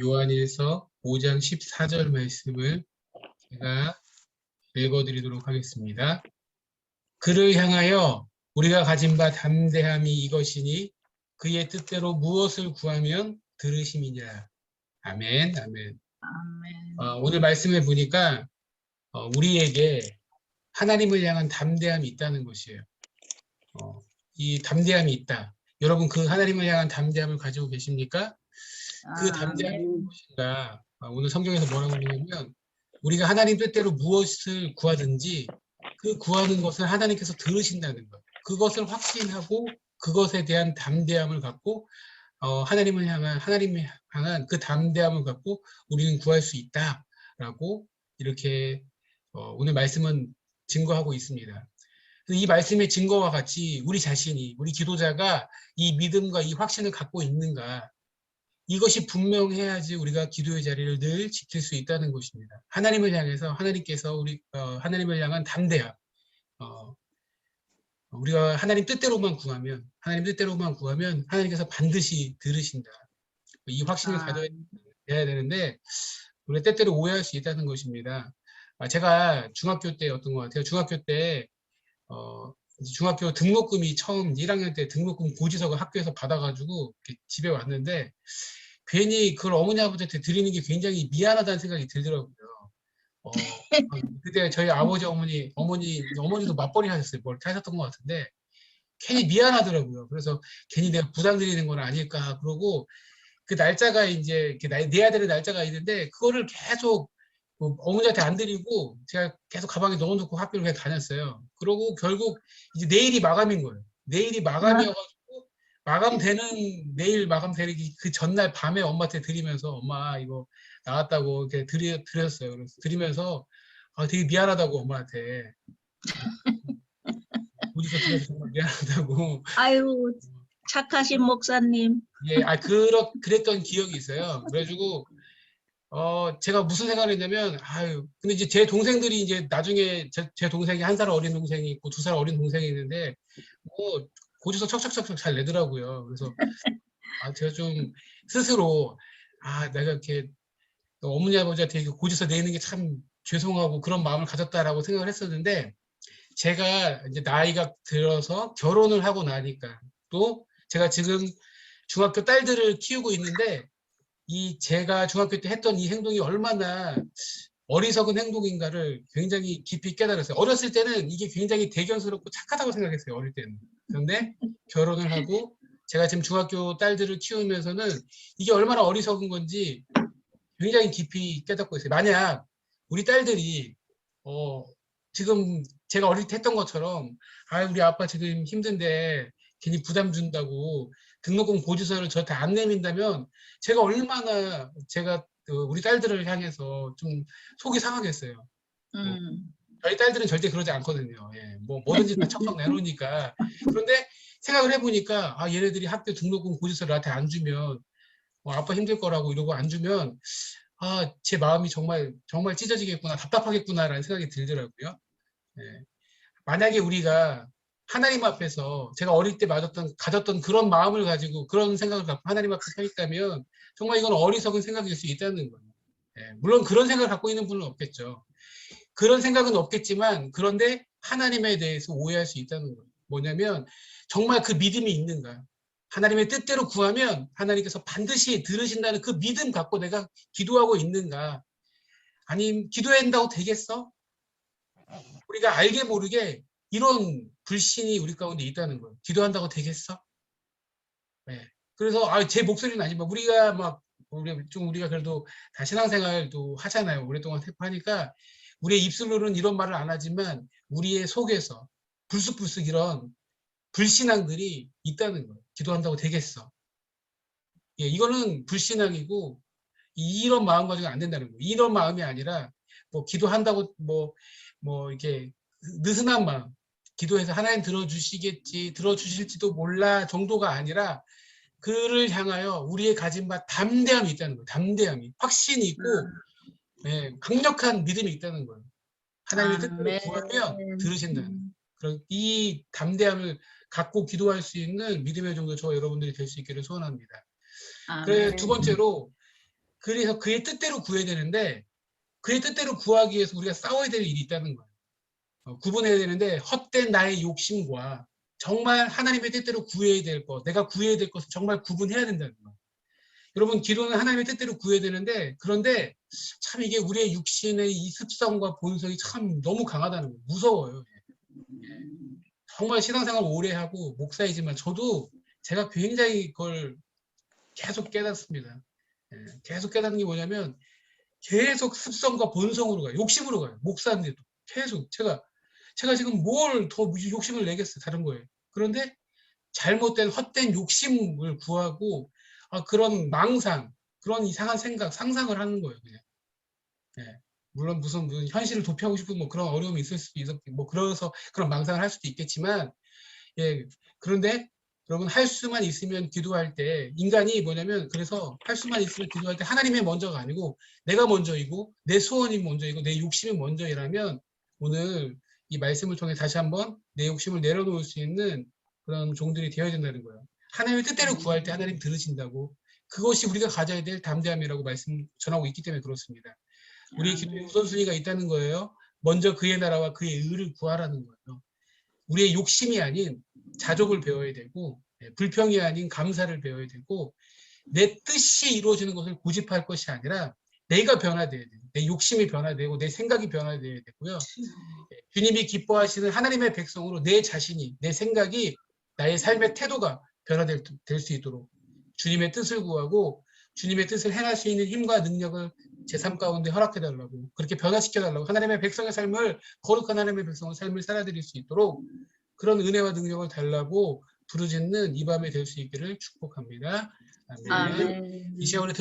요한일서 5장 14절 말씀을 제가 읽어드리도록 하겠습니다. 그를 향하여 우리가 가진 바 담대함이 이것이니 그의 뜻대로 무엇을 구하면 들으심이니라. 아멘, 아멘. 아멘. 오늘 말씀을 보니까 우리에게 하나님을 향한 담대함이 있다는 것이에요. 이 담대함이 있다. 여러분 그 하나님을 향한 담대함을 가지고 계십니까? 그 담대함이 무엇인가? 오늘 성경에서 뭐라고 하냐면 우리가 하나님 뜻대로 무엇을 구하든지 그 구하는 것을 하나님께서 들으신다는 것. 그것을 확신하고 그것에 대한 담대함을 갖고 하나님을 향한 그 담대함을 갖고 우리는 구할 수 있다라고 이렇게 오늘 말씀은 증거하고 있습니다. 이 말씀의 증거와 같이 우리 자신이, 우리 기도자가 이 믿음과 이 확신을 갖고 있는가, 이것이 분명해야지 우리가 기도의 자리를 늘 지킬 수 있다는 것입니다. 하나님을 향해서 하나님께서 하나님을 향한 담대함, 우리가 하나님 뜻대로만 구하면 하나님께서 반드시 들으신다. 이 확신을 가져야 되는데 우리가 때때로 오해할 수 있다는 것입니다. 제가 중학교 때 어떤 것 같아요. 중학교 때 중학교 등록금이 처음 1학년 때 등록금 고지서가 학교에서 받아가지고 집에 왔는데 괜히 그걸 어머니 아버지한테 드리는 게 굉장히 미안하다는 생각이 들더라고요. 그때 저희 아버지 어머니도 맞벌이 하셨어요. 뭘 하셨던 것 같은데 괜히 미안하더라고요. 그래서 괜히 내가 부담 드리는 건 아닐까 그러고 그 날짜가 이제 내야 되는 날짜가 있는데 그거를 계속 어머니한테 안 드리고 제가 계속 가방에 넣어놓고 학교를 그냥 다녔어요. 그러고 결국 이제 내일이 마감인 거예요. 내일이 마감이어가지고 내일 마감되는 그 전날 밤에 엄마한테 드리면서 엄마 이거 나왔다고 이렇게 드렸어요. 그래서 드리면서 되게 미안하다고 엄마한테 어디서 드려서 정말 미안하다고. 아유, 착하신 목사님. 예, 그랬던 기억이 있어요. 그래가지고 제가 무슨 생각을 했냐면, 근데 이제 제 동생들이 이제 나중에 제 동생이 1살 어린 동생이 있고 2살 어린 동생이 있는데, 고지서 척척척척 잘 내더라고요. 그래서, 제가 좀 스스로, 내가 이렇게 어머니 아버지한테 이렇게 고지서 내는 게 참 죄송하고 그런 마음을 가졌다라고 생각을 했었는데, 제가 이제 나이가 들어서 결혼을 하고 나니까, 또 제가 지금 중학교 딸들을 키우고 있는데, 제가 중학교 때 했던 이 행동이 얼마나 어리석은 행동인가를 굉장히 깊이 깨달았어요. 어렸을 때는 이게 굉장히 대견스럽고 착하다고 생각했어요. 어릴 때는. 그런데 결혼을 하고 제가 지금 중학교 딸들을 키우면서는 이게 얼마나 어리석은 건지 굉장히 깊이 깨닫고 있어요. 만약 우리 딸들이 지금 제가 어릴 때 했던 것처럼 우리 아빠 지금 힘든데 괜히 부담 준다고 등록금 고지서를 저한테 안 내민다면 제가 얼마나 우리 딸들을 향해서 좀 속이 상하겠어요. 저희 딸들은 절대 그러지 않거든요. 예, 뭐든지 다 척척 내놓으니까. 그런데 생각을 해보니까 얘네들이 학교 등록금 고지서를 나한테 안 주면 아빠 힘들 거라고 이러고 안 주면 제 마음이 정말 정말 찢어지겠구나, 답답하겠구나라는 생각이 들더라고요. 예. 만약에 우리가 하나님 앞에서 제가 어릴 때 가졌던 그런 마음을 가지고 그런 생각을 갖고 하나님 앞에 서 있다면 정말 이건 어리석은 생각일 수 있다는 거예요. 예, 물론 그런 생각을 갖고 있는 분은 없겠죠. 그런 생각은 없겠지만 그런데 하나님에 대해서 오해할 수 있다는 거예요. 뭐냐면 정말 그 믿음이 있는가. 하나님의 뜻대로 구하면 하나님께서 반드시 들으신다는 그 믿음 갖고 내가 기도하고 있는가. 아님 기도한다고 되겠어? 우리가 알게 모르게 이런 불신이 우리 가운데 있다는 거예요. 기도한다고 되겠어? 네. 그래서 제 목소리는 아니지만 우리가 그래도 다 신앙생활도 하잖아요. 오랫동안 하니까 우리의 입술로는 이런 말을 안 하지만 우리의 속에서 불쑥불쑥 이런 불신앙들이 있다는 거예요. 기도한다고 되겠어? 예, 이거는 불신앙이고 이런 마음 가지고 안 된다는 거예요. 이런 마음이 아니라 기도한다고 이렇게 느슨한 마음, 기도해서 하나님 들어주실지도 몰라 정도가 아니라 그를 향하여 우리의 가진 바 담대함이 있다는 거예요. 담대함이, 확신이 있고 강력한 믿음이 있다는 거예요. 하나님의 뜻대로 구하면 들으신다는 그런 이 담대함을 갖고 기도할 수 있는 믿음의 정도 저와 여러분들이 될 수 있기를 소원합니다. 그래, 두 번째로 그래서 그의 뜻대로 구해야 되는데 그의 뜻대로 구하기 위해서 우리가 싸워야 될 일이 있다는 거예요. 구분해야 되는데 헛된 나의 욕심과 정말 하나님의 뜻대로 구해야 될 것, 내가 구해야 될 것을 정말 구분해야 된다는 거예요. 여러분 기도는 하나님의 뜻대로 구해야 되는데 그런데 참 이게 우리의 육신의 이 습성과 본성이 참 너무 강하다는 거예요. 무서워요. 정말 신앙생활 오래 하고 목사이지만 저도 제가 굉장히 그걸 계속 깨닫습니다. 계속 깨닫는 게 뭐냐면 계속 습성과 본성으로 가요. 욕심으로 가요. 목사인데도 계속 제가 지금 뭘 더 욕심을 내겠어요. 다른 거예요. 그런데 잘못된 헛된 욕심을 구하고 그런 망상, 그런 이상한 생각, 상상을 하는 거예요. 그냥. 물론 무슨 현실을 도피하고 싶은 뭐 그런 어려움이 있을 수도 있고 뭐 그래서 그런 망상을 할 수도 있겠지만 그런데 여러분 할 수만 있으면 기도할 때 인간이 뭐냐면 그래서 할 수만 있으면 기도할 때 하나님이 먼저가 아니고 내가 먼저이고 내 소원이 먼저이고 내 욕심이 먼저이라면 오늘 이 말씀을 통해 다시 한번 내 욕심을 내려놓을 수 있는 그런 종들이 되어야 된다는 거예요. 하나님의 뜻대로 구할 때 하나님 들으신다고 그것이 우리가 가져야 될 담대함이라고 말씀 전하고 있기 때문에 그렇습니다. 우리 기도의 우선순위가 있다는 거예요. 먼저 그의 나라와 그의 의를 구하라는 거예요. 우리의 욕심이 아닌 자족을 배워야 되고 불평이 아닌 감사를 배워야 되고 내 뜻이 이루어지는 것을 고집할 것이 아니라 내가 변화돼야 돼요. 내 욕심이 변화되고 내 생각이 변화돼야 되고요. 주님이 기뻐하시는 하나님의 백성으로 내 자신이 내 생각이 나의 삶의 태도가 변화될 수 있도록 주님의 뜻을 구하고 주님의 뜻을 행할 수 있는 힘과 능력을 제 삶 가운데 허락해달라고 그렇게 변화시켜달라고 하나님의 백성의 삶을 거룩한 하나님의 백성의 삶을 살아드릴 수 있도록 그런 은혜와 능력을 달라고 부르짖는 이 밤에 될 수 있기를 축복합니다. 아멘. 아멘. 이 시간에